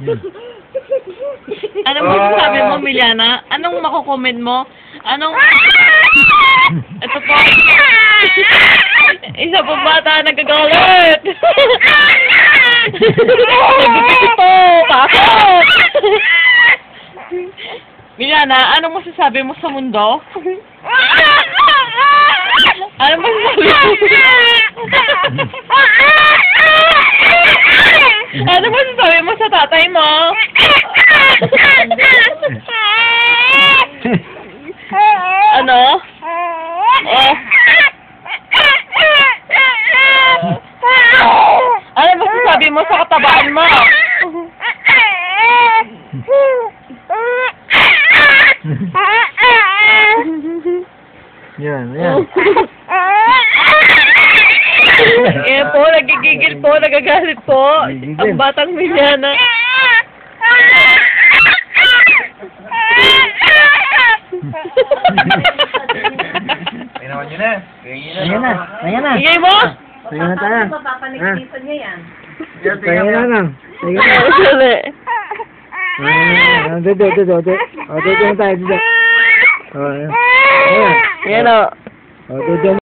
Yan. Ano masasabi mo, Miliana? Anong makukomment mo? Anong... Ito po. Isa po bata nagagalit. Nagbibisit po. Pasok. Miliana, anong masasabi mo sa mundo? Anong masasabi mo? Ano masasabi mo sa tatay mo? Ano? Oh. Ano masasabi mo sa katabaan mo? Yan, yan. Yan po, nagigigil po, nagagalit po. Ang batang Miliana. Ginawa nyo na. Ayan na, ayan na. Ingay mo? Ayan na tayo. Papanagsisan niya yan. Ayan na lang. Ayan na. Sali. Ayan, dito. O, dito na tayo, dito. O, ayan. Yan o. O, dito.